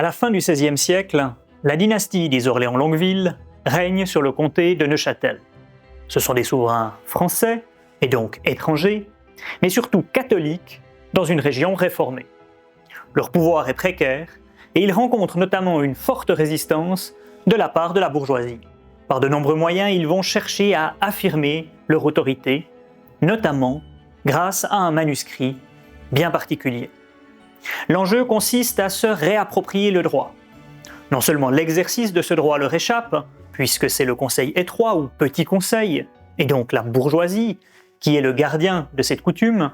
la fin du XVIe siècle, la dynastie des Orléans-Longueville règne sur le comté de Neuchâtel. Ce sont des souverains français, et donc étrangers, mais surtout catholiques, dans une région réformée. Leur pouvoir est précaire, et ils rencontrent notamment une forte résistance de la part de la bourgeoisie. Par de nombreux moyens, ils vont chercher à affirmer leur autorité, notamment grâce à un manuscrit bien particulier. L'enjeu consiste à se réapproprier le droit. Non seulement l'exercice de ce droit leur échappe, puisque c'est le Conseil étroit ou Petit Conseil, et donc la bourgeoisie, qui est le gardien de cette coutume,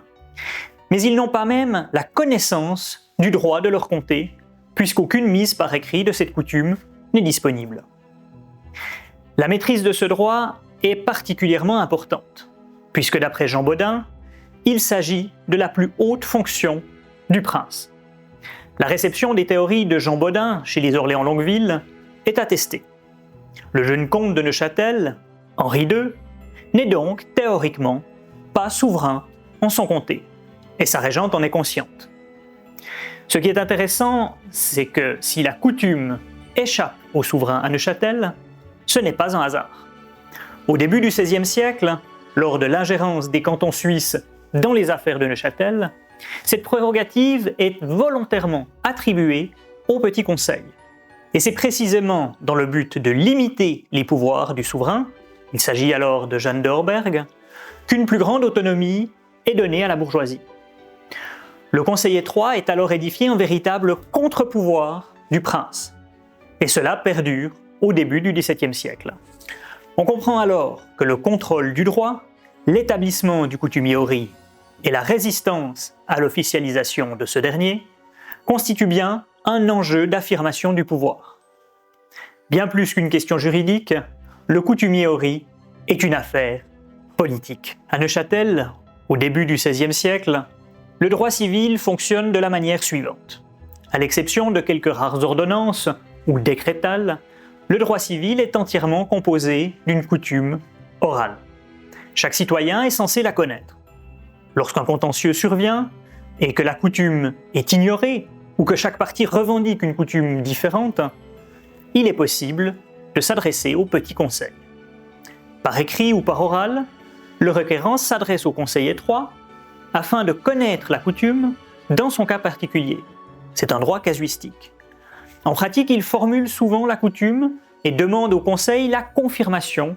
mais ils n'ont pas même la connaissance du droit de leur comté, puisqu'aucune mise par écrit de cette coutume n'est disponible. La maîtrise de ce droit est particulièrement importante, puisque d'après Jean Bodin, il s'agit de la plus haute fonction du prince. La réception des théories de Jean Bodin chez les Orléans-Longueville est attestée. Le jeune comte de Neuchâtel, Henri II, n'est donc théoriquement pas souverain en son comté, et sa régente en est consciente. Ce qui est intéressant, c'est que si la coutume échappe au souverain à Neuchâtel, ce n'est pas un hasard. Au début du XVIe siècle, lors de l'ingérence des cantons suisses dans les affaires de Neuchâtel, cette prérogative est volontairement attribuée au Petit Conseil. Et c'est précisément dans le but de limiter les pouvoirs du souverain, il s'agit alors de Jeanne de Horberg, qu'une plus grande autonomie est donnée à la bourgeoisie. Le Conseil étroit est alors édifié en véritable contre-pouvoir du prince. Et cela perdure au début du XVIIe siècle. On comprend alors que le contrôle du droit, l'établissement du coutumier Hory et la résistance à l'officialisation de ce dernier constituent bien un enjeu d'affirmation du pouvoir. Bien plus qu'une question juridique, le coutumier Hory est une affaire politique. À Neuchâtel, au début du XVIe siècle, le droit civil fonctionne de la manière suivante. À l'exception de quelques rares ordonnances ou décrétales, le droit civil est entièrement composé d'une coutume orale. Chaque citoyen est censé la connaître. Lorsqu'un contentieux survient et que la coutume est ignorée ou que chaque partie revendique une coutume différente, il est possible de s'adresser au Petit Conseil. Par écrit ou par oral, le requérant s'adresse au Conseil étroit afin de connaître la coutume dans son cas particulier. C'est un droit casuistique. En pratique, il formule souvent la coutume et demande au Conseil la confirmation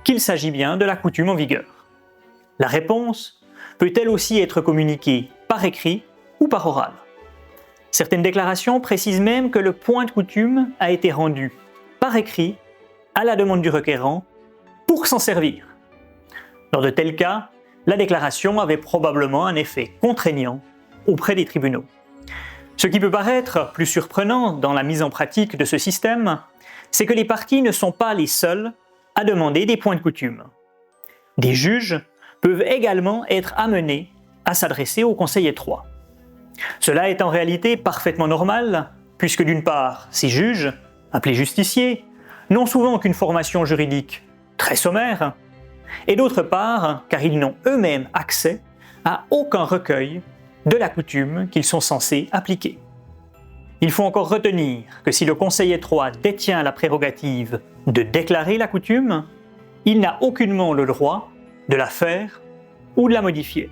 qu'il s'agit bien de la coutume en vigueur. La réponse peut elle aussi être communiquée par écrit ou par oral. Certaines déclarations précisent même que le point de coutume a été rendu par écrit à la demande du requérant pour s'en servir. Dans de tels cas, la déclaration avait probablement un effet contraignant auprès des tribunaux. Ce qui peut paraître plus surprenant dans la mise en pratique de ce système, c'est que les parties ne sont pas les seules à demander des points de coutume. Des juges peuvent également être amenés à s'adresser au Conseil étroit. Cela est en réalité parfaitement normal, puisque d'une part, ces juges, appelés justiciers, n'ont souvent qu'une formation juridique très sommaire, et d'autre part, car ils n'ont eux-mêmes accès à aucun recueil de la coutume qu'ils sont censés appliquer. Il faut encore retenir que si le Conseil étroit détient la prérogative de déclarer la coutume, il n'a aucunement le droit de la faire ou de la modifier.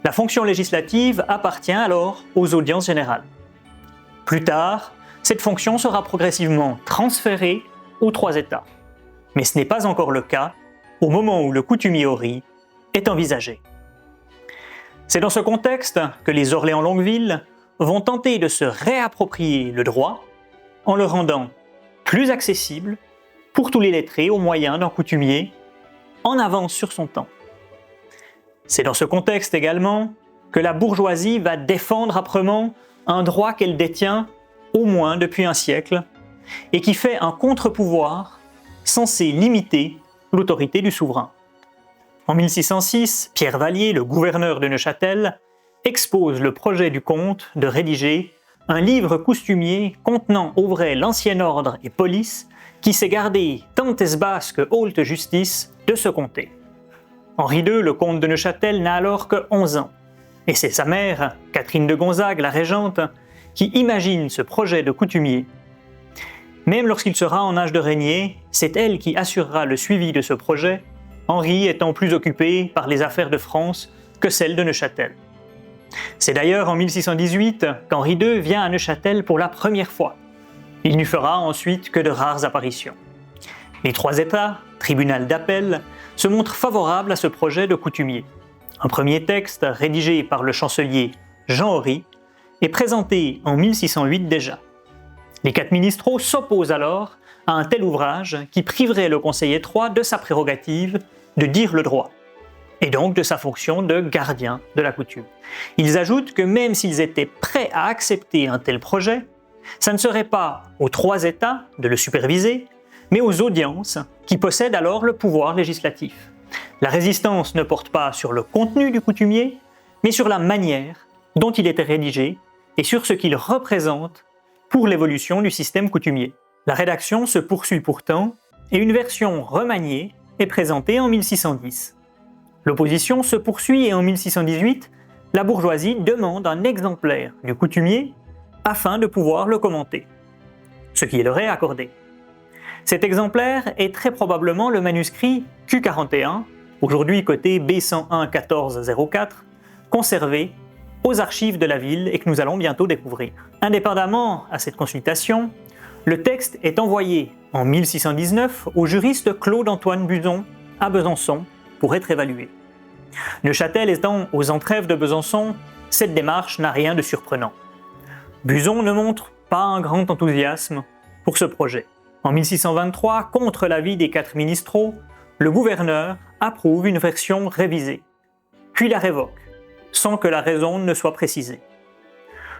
La fonction législative appartient alors aux audiences générales. Plus tard, cette fonction sera progressivement transférée aux 3 États. Mais ce n'est pas encore le cas au moment où le coutumier Hory est envisagé. C'est dans ce contexte que les Orléans-Longueville vont tenter de se réapproprier le droit en le rendant plus accessible pour tous les lettrés au moyen d'un coutumier en avance sur son temps. C'est dans ce contexte également que la bourgeoisie va défendre âprement un droit qu'elle détient au moins depuis un siècle et qui fait un contre-pouvoir censé limiter l'autorité du souverain. En 1606, Pierre Vallier, le gouverneur de Neuchâtel, expose le projet du comte de rédiger un livre coutumier contenant au vrai l'ancien ordre et police qui s'est gardé tant est basse que haute justice de ce comté. Henri II, le comte de Neuchâtel, n'a alors que 11 ans, et c'est sa mère, Catherine de Gonzague, la régente, qui imagine ce projet de coutumier. Même lorsqu'il sera en âge de régner, c'est elle qui assurera le suivi de ce projet, Henri étant plus occupé par les affaires de France que celles de Neuchâtel. C'est d'ailleurs en 1618 qu'Henri II vient à Neuchâtel pour la première fois. Il n'y fera ensuite que de rares apparitions. Les trois États, tribunal d'appel, se montrent favorables à ce projet de coutumier. Un premier texte, rédigé par le chancelier Jean Horry, est présenté en 1608 déjà. Les quatre ministres s'opposent alors à un tel ouvrage qui priverait le conseil étroit de sa prérogative de dire le droit, et donc de sa fonction de gardien de la coutume. Ils ajoutent que même s'ils étaient prêts à accepter un tel projet, ça ne serait pas aux trois États de le superviser, mais aux audiences qui possèdent alors le pouvoir législatif. La résistance ne porte pas sur le contenu du coutumier, mais sur la manière dont il était rédigé et sur ce qu'il représente pour l'évolution du système coutumier. La rédaction se poursuit pourtant et une version remaniée est présentée en 1610. L'opposition se poursuit et en 1618, la bourgeoisie demande un exemplaire du coutumier afin de pouvoir le commenter, ce qui leur est accordé. Cet exemplaire est très probablement le manuscrit Q41, aujourd'hui coté B101-1404, conservé aux archives de la ville et que nous allons bientôt découvrir. Indépendamment à cette consultation, le texte est envoyé en 1619 au juriste Claude-Antoine Buzon à Besançon pour être évalué. Neuchâtel étant aux entrèves de Besançon, cette démarche n'a rien de surprenant. Buzon ne montre pas un grand enthousiasme pour ce projet. En 1623, contre l'avis des quatre ministres, le gouverneur approuve une version révisée, puis la révoque, sans que la raison ne soit précisée.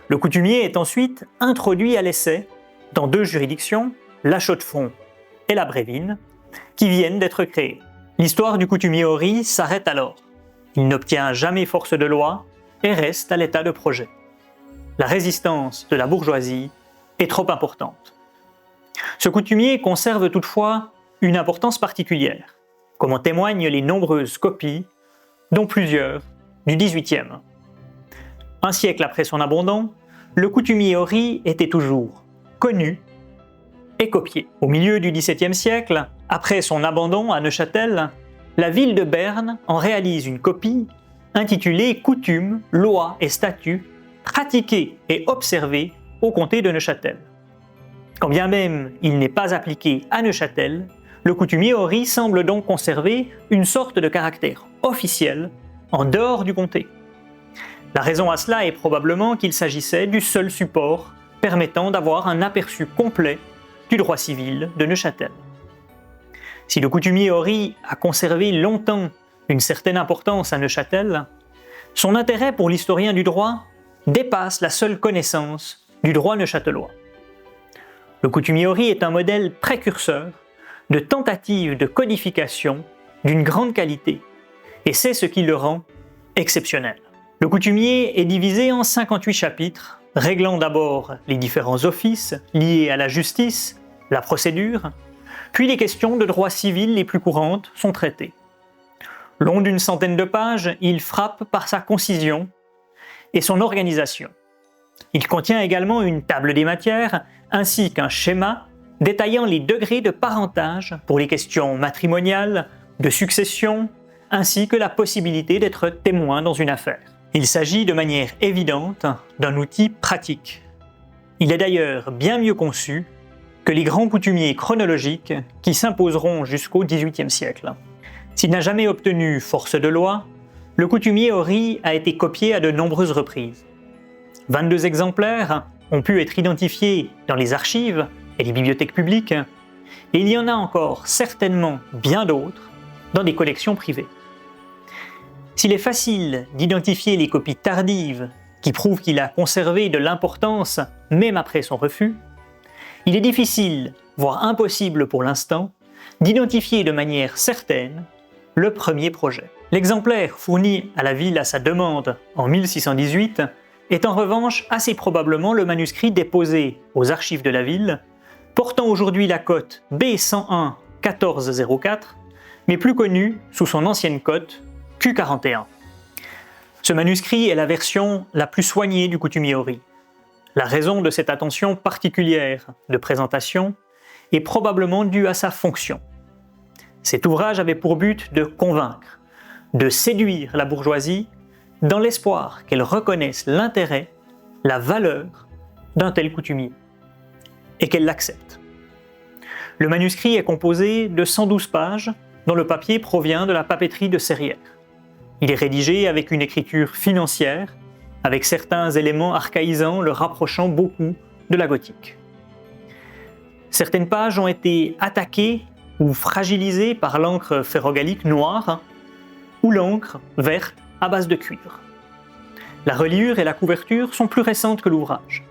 Le coutumier est ensuite introduit à l'essai dans deux juridictions, la Chaux-de-Fonds et la Brévine, qui viennent d'être créées. L'histoire du coutumier Horry s'arrête alors. Il n'obtient jamais force de loi et reste à l'état de projet. La résistance de la bourgeoisie est trop importante. Ce coutumier conserve toutefois une importance particulière, comme en témoignent les nombreuses copies, dont plusieurs du XVIIIe. Un siècle après son abandon, le coutumier Horry était toujours connu et copié. Au milieu du XVIIe siècle, après son abandon à Neuchâtel, la ville de Berne en réalise une copie intitulée « Coutumes, lois et statuts pratiqués et observés au comté de Neuchâtel ». Quand bien même il n'est pas appliqué à Neuchâtel, le coutumier Horry semble donc conserver une sorte de caractère officiel en dehors du comté. La raison à cela est probablement qu'il s'agissait du seul support permettant d'avoir un aperçu complet du droit civil de Neuchâtel. Si le coutumier Horry a conservé longtemps une certaine importance à Neuchâtel, son intérêt pour l'historien du droit dépasse la seule connaissance du droit neuchâtelois. Le coutumier Horry est un modèle précurseur de tentatives de codification d'une grande qualité, et c'est ce qui le rend exceptionnel. Le coutumier est divisé en 58 chapitres, réglant d'abord les différents offices liés à la justice, la procédure, puis les questions de droit civil les plus courantes sont traitées. Long d'une centaine de pages, il frappe par sa concision et son organisation. Il contient également une table des matières ainsi qu'un schéma détaillant les degrés de parentage pour les questions matrimoniales, de succession, ainsi que la possibilité d'être témoin dans une affaire. Il s'agit de manière évidente d'un outil pratique. Il est d'ailleurs bien mieux conçu que les grands coutumiers chronologiques qui s'imposeront jusqu'au XVIIIe siècle. S'il n'a jamais obtenu force de loi, le coutumier Horry a été copié à de nombreuses reprises. 22 exemplaires ont pu être identifiés dans les archives et les bibliothèques publiques, et il y en a encore certainement bien d'autres dans des collections privées. S'il est facile d'identifier les copies tardives qui prouvent qu'il a conservé de l'importance même après son refus, il est difficile, voire impossible pour l'instant, d'identifier de manière certaine le premier projet. L'exemplaire fourni à la ville à sa demande en 1618 est en revanche assez probablement le manuscrit déposé aux archives de la ville, portant aujourd'hui la cote B101-1404, mais plus connu sous son ancienne cote Q41. Ce manuscrit est la version la plus soignée du coutumier Horry. La raison de cette attention particulière de présentation est probablement due à sa fonction. Cet ouvrage avait pour but de convaincre, de séduire la bourgeoisie dans l'espoir qu'elle reconnaisse l'intérêt, la valeur d'un tel coutumier et qu'elle l'accepte. Le manuscrit est composé de 112 pages dont le papier provient de la papeterie de Serrières. Il est rédigé avec une écriture financière, avec certains éléments archaïsants le rapprochant beaucoup de la gothique. Certaines pages ont été attaquées ou fragilisées par l'encre ferrogallique noire ou l'encre verte à base de cuivre. La reliure et la couverture sont plus récentes que l'ouvrage.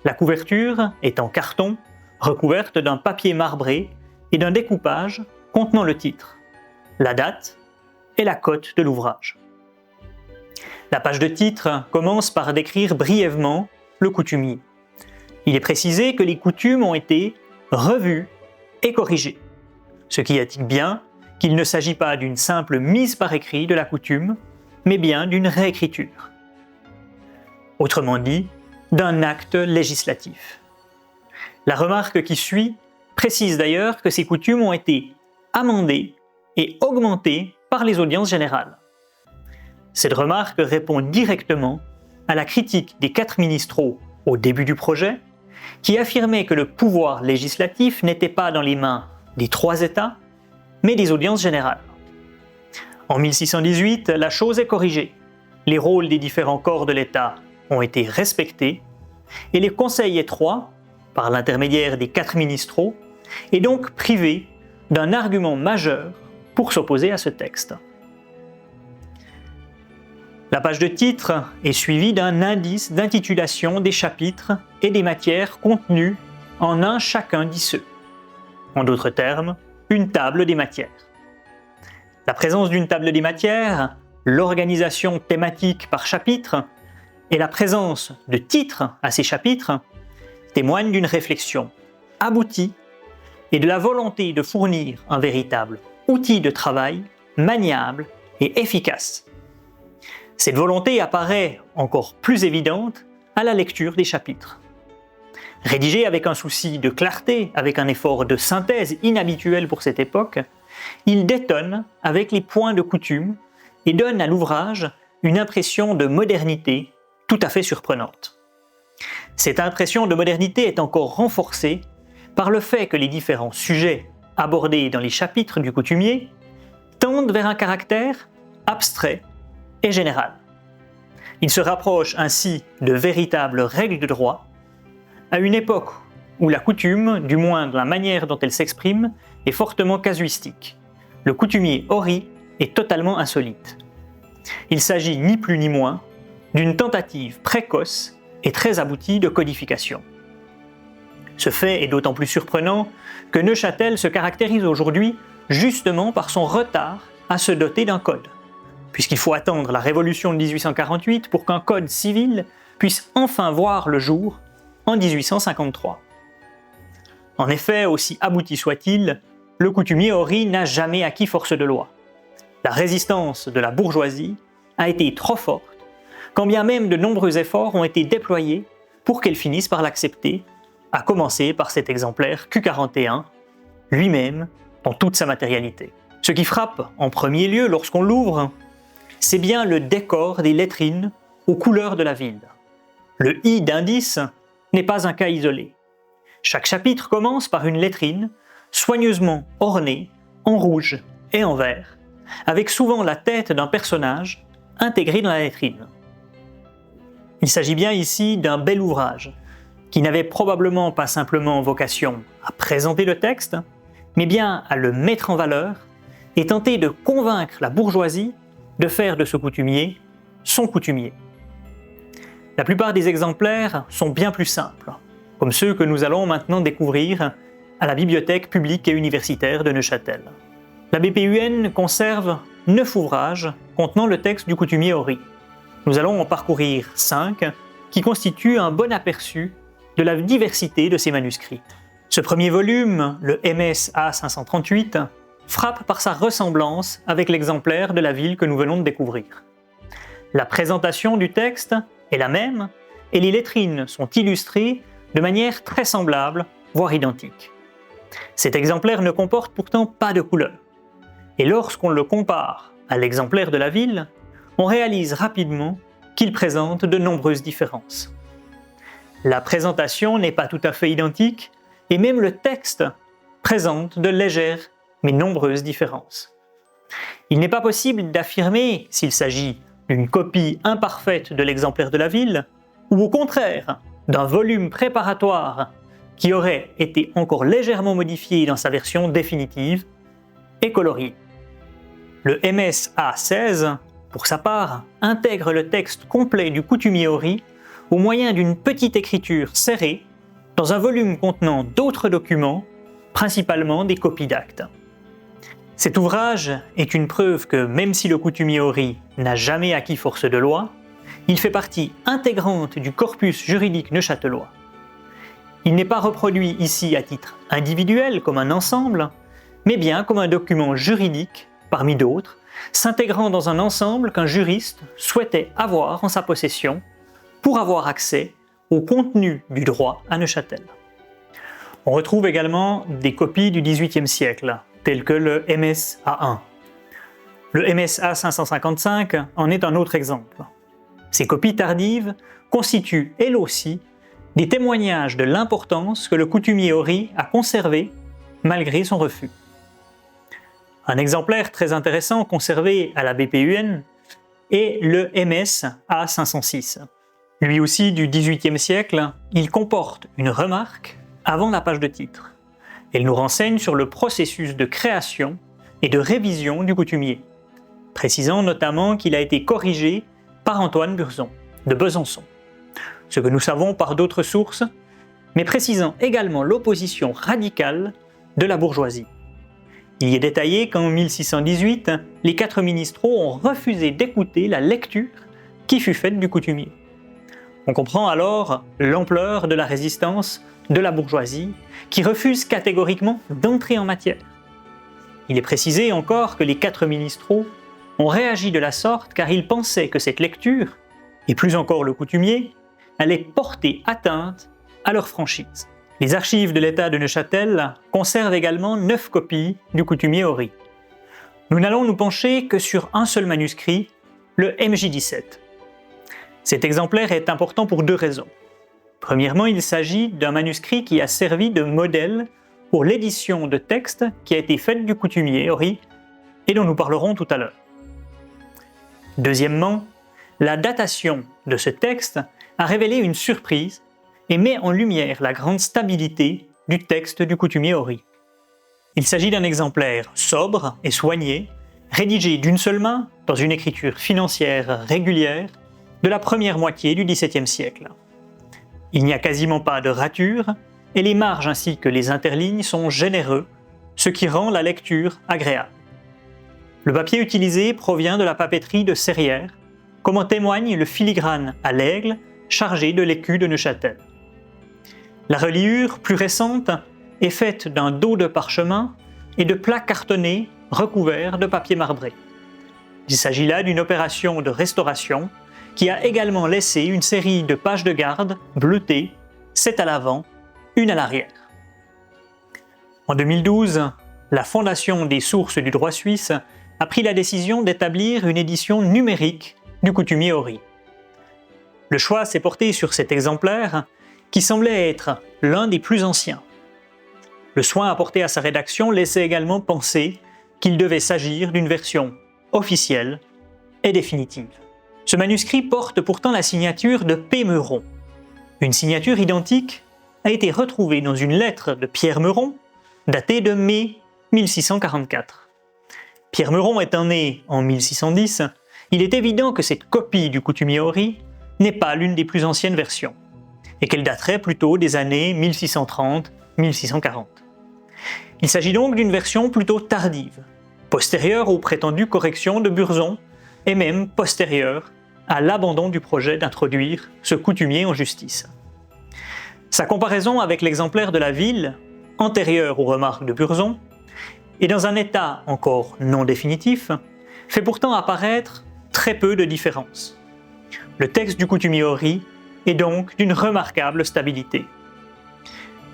La couverture est en carton, recouverte d'un papier marbré et d'un découpage contenant le titre, la date et la cote de l'ouvrage. La page de titre commence par décrire brièvement le coutumier. Il est précisé que les coutumes ont été revues et corrigées, ce qui indique bien qu'il ne s'agit pas d'une simple mise par écrit de la coutume, mais bien d'une réécriture. Autrement dit, d'un acte législatif. La remarque qui suit précise d'ailleurs que ces coutumes ont été amendées et augmentées par les audiences générales. Cette remarque répond directement à la critique des 4 ministraux au début du projet, qui affirmaient que le pouvoir législatif n'était pas dans les mains des 3 États, mais des audiences générales. En 1618, la chose est corrigée. Les rôles des différents corps de l'État ont été respectés et les conseils étroits, par l'intermédiaire des 4 ministraux, est donc privé d'un argument majeur pour s'opposer à ce texte. La page de titre est suivie d'un indice d'intitulation des chapitres et des matières contenues en un chacun d'iceux. En d'autres termes, une table des matières. La présence d'une table des matières, l'organisation thématique par chapitre et la présence de titres à ces chapitres témoignent d'une réflexion aboutie et de la volonté de fournir un véritable outil de travail maniable et efficace. Cette volonté apparaît encore plus évidente à la lecture des chapitres. Rédigé avec un souci de clarté, avec un effort de synthèse inhabituel pour cette époque, il détonne avec les points de coutume et donne à l'ouvrage une impression de modernité tout à fait surprenante. Cette impression de modernité est encore renforcée par le fait que les différents sujets abordés dans les chapitres du coutumier tendent vers un caractère abstrait et général. Il se rapproche ainsi de véritables règles de droit, à une époque où la coutume, du moins de la manière dont elle s'exprime, est fortement casuistique. Le coutumier Horry est totalement insolite. Il s'agit ni plus ni moins d'une tentative précoce et très aboutie de codification. Ce fait est d'autant plus surprenant que Neuchâtel se caractérise aujourd'hui justement par son retard à se doter d'un code, puisqu'il faut attendre la Révolution de 1848 pour qu'un code civil puisse enfin voir le jour en 1853. En effet, aussi abouti soit-il, le coutumier Horry n'a jamais acquis force de loi. La résistance de la bourgeoisie a été trop forte, quand bien même de nombreux efforts ont été déployés pour qu'elle finisse par l'accepter, à commencer par cet exemplaire Q41, lui-même dans toute sa matérialité. Ce qui frappe en premier lieu lorsqu'on l'ouvre, c'est bien le décor des lettrines aux couleurs de la ville. Le I d'indice n'est pas un cas isolé. Chaque chapitre commence par une lettrine soigneusement ornée en rouge et en vert, avec souvent la tête d'un personnage intégré dans la lettrine. Il s'agit bien ici d'un bel ouvrage, qui n'avait probablement pas simplement vocation à présenter le texte, mais bien à le mettre en valeur et tenter de convaincre la bourgeoisie de faire de ce coutumier son coutumier. La plupart des exemplaires sont bien plus simples, comme ceux que nous allons maintenant découvrir à la Bibliothèque publique et universitaire de Neuchâtel. La BPUN conserve 9 ouvrages contenant le texte du coutumier Horry. Nous allons en parcourir 5 qui constituent un bon aperçu de la diversité de ces manuscrits. Ce premier volume, le MS A538, frappe par sa ressemblance avec l'exemplaire de la ville que nous venons de découvrir. La présentation du texte est la même et les lettrines sont illustrées de manière très semblable, voire identique. Cet exemplaire ne comporte pourtant pas de couleur. Et lorsqu'on le compare à l'exemplaire de la ville, on réalise rapidement qu'il présente de nombreuses différences. La présentation n'est pas tout à fait identique, et même le texte présente de légères mais nombreuses différences. Il n'est pas possible d'affirmer s'il s'agit d'une copie imparfaite de l'exemplaire de la ville, ou au contraire d'un volume préparatoire qui aurait été encore légèrement modifié dans sa version définitive et colorié. Le MS-A16, pour sa part, intègre le texte complet du coutumier Ori au moyen d'une petite écriture serrée dans un volume contenant d'autres documents, principalement des copies d'actes. Cet ouvrage est une preuve que même si le coutumier Ori n'a jamais acquis force de loi, il fait partie intégrante du corpus juridique neuchâtelois. Il n'est pas reproduit ici à titre individuel comme un ensemble, mais bien comme un document juridique parmi d'autres, s'intégrant dans un ensemble qu'un juriste souhaitait avoir en sa possession pour avoir accès au contenu du droit à Neuchâtel. On retrouve également des copies du XVIIIe siècle, telles que le MS-A1. Le MS-A555 en est un autre exemple. Ces copies tardives constituent, elles aussi, des témoignages de l'importance que le coutumier Ori a conservée malgré son refus. Un exemplaire très intéressant conservé à la BPUN est le MS A506. Lui aussi du XVIIIe siècle, il comporte une remarque avant la page de titre. Elle nous renseigne sur le processus de création et de révision du coutumier, précisant notamment qu'il a été corrigé par Antoine Burzon, de Besançon, ce que nous savons par d'autres sources, mais précisant également l'opposition radicale de la bourgeoisie. Il y est détaillé qu'en 1618, les 4 ministraux ont refusé d'écouter la lecture qui fut faite du coutumier. On comprend alors l'ampleur de la résistance de la bourgeoisie qui refuse catégoriquement d'entrer en matière. Il est précisé encore que les 4 ministraux ont réagi de la sorte car ils pensaient que cette lecture, et plus encore le coutumier, allait porter atteinte à leur franchise. Les archives de l'État de Neuchâtel conservent également 9 copies du coutumier Ori. Nous n'allons nous pencher que sur un seul manuscrit, le MJ17. Cet exemplaire est important pour 2 raisons. Premièrement, il s'agit d'un manuscrit qui a servi de modèle pour l'édition de textes qui a été faite du coutumier Ori et dont nous parlerons tout à l'heure. Deuxièmement, la datation de ce texte a révélé une surprise et met en lumière la grande stabilité du texte du coutumier Ori. Il s'agit d'un exemplaire sobre et soigné, rédigé d'une seule main dans une écriture financière régulière de la première moitié du XVIIe siècle. Il n'y a quasiment pas de rature et les marges ainsi que les interlignes sont généreux, ce qui rend la lecture agréable. Le papier utilisé provient de la papeterie de Serrières, comme en témoigne le filigrane à l'aigle chargé de l'écu de Neuchâtel. La reliure, plus récente, est faite d'un dos de parchemin et de plats cartonnés recouverts de papier marbré. Il s'agit là d'une opération de restauration qui a également laissé une série de pages de garde bleutées, 7 à l'avant, 1 à l'arrière. En 2012, la Fondation des sources du droit suisse a pris la décision d'établir une édition numérique du coutumier Ori. Le choix s'est porté sur cet exemplaire qui semblait être l'un des plus anciens. Le soin apporté à sa rédaction laissait également penser qu'il devait s'agir d'une version officielle et définitive. Ce manuscrit porte pourtant la signature de P. Meuron. Une signature identique a été retrouvée dans une lettre de Pierre Meuron, datée de mai 1644. Pierre Meuron étant né en 1610, il est évident que cette copie du coutumier Ori n'est pas l'une des plus anciennes versions, et qu'elle daterait plutôt des années 1630-1640. Il s'agit donc d'une version plutôt tardive, postérieure aux prétendues corrections de Burzon, et même postérieure à l'abandon du projet d'introduire ce coutumier en justice. Sa comparaison avec l'exemplaire de la ville, antérieur aux remarques de Burzon, et dans un état encore non définitif, fait pourtant apparaître très peu de différences. Le texte du coutumier Ori et donc d'une remarquable stabilité.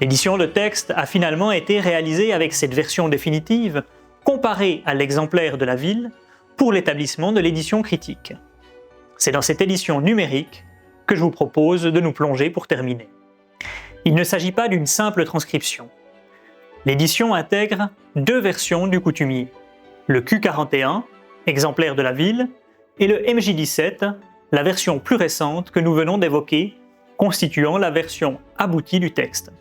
L'édition de texte a finalement été réalisée avec cette version définitive, comparée à l'exemplaire de la ville, pour l'établissement de l'édition critique. C'est dans cette édition numérique que je vous propose de nous plonger pour terminer. Il ne s'agit pas d'une simple transcription. L'édition intègre deux versions du coutumier, le Q41, exemplaire de la ville, et le MJ17, la version plus récente que nous venons d'évoquer, constituant la version aboutie du texte.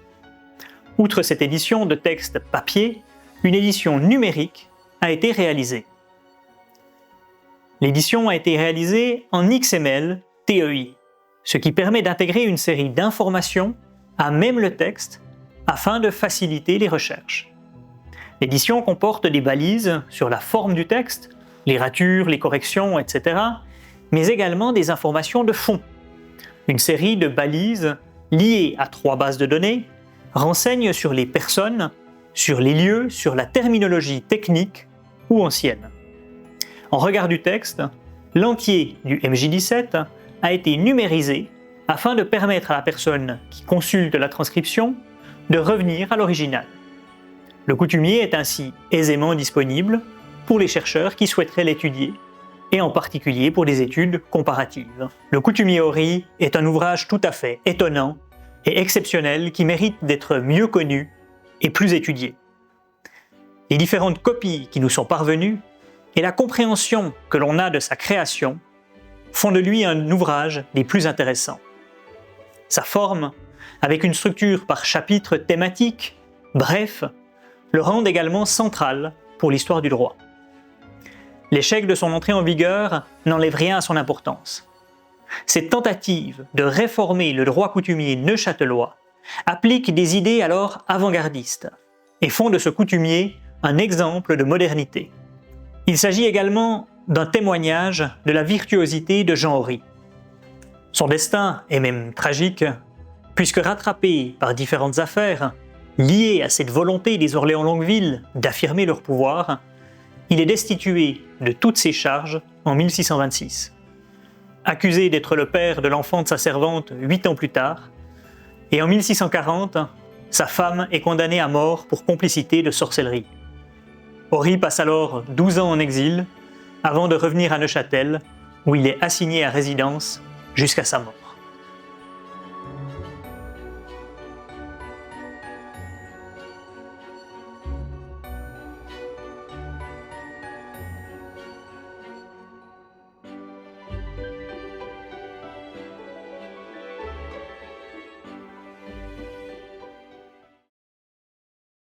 Outre cette édition de texte papier, une édition numérique a été réalisée. L'édition a été réalisée en XML TEI, ce qui permet d'intégrer une série d'informations à même le texte afin de faciliter les recherches. L'édition comporte des balises sur la forme du texte, les ratures, les corrections, etc., mais également des informations de fond. Une série de balises liées à 3 bases de données renseignent sur les personnes, sur les lieux, sur la terminologie technique ou ancienne. En regard du texte, l'entier du MJ17 a été numérisé afin de permettre à la personne qui consulte la transcription de revenir à l'original. Le coutumier est ainsi aisément disponible pour les chercheurs qui souhaiteraient l'étudier, et en particulier pour des études comparatives. Le coutumier Ory est un ouvrage tout à fait étonnant et exceptionnel qui mérite d'être mieux connu et plus étudié. Les différentes copies qui nous sont parvenues et la compréhension que l'on a de sa création font de lui un ouvrage des plus intéressants. Sa forme, avec une structure par chapitre thématique, bref, le rend également central pour l'histoire du droit. L'échec de son entrée en vigueur n'enlève rien à son importance. Cette tentative de réformer le droit coutumier neuchâtelois applique des idées alors avant-gardistes et font de ce coutumier un exemple de modernité. Il s'agit également d'un témoignage de la virtuosité de Jean Ory. Son destin est même tragique, puisque rattrapé par différentes affaires liées à cette volonté des Orléans-Longueville d'affirmer leur pouvoir, il est destitué de toutes ses charges en 1626. Accusé d'être le père de l'enfant de sa servante 8 ans plus tard, et en 1640, sa femme est condamnée à mort pour complicité de sorcellerie. Ory passe alors 12 ans en exil, avant de revenir à Neuchâtel, où il est assigné à résidence jusqu'à sa mort.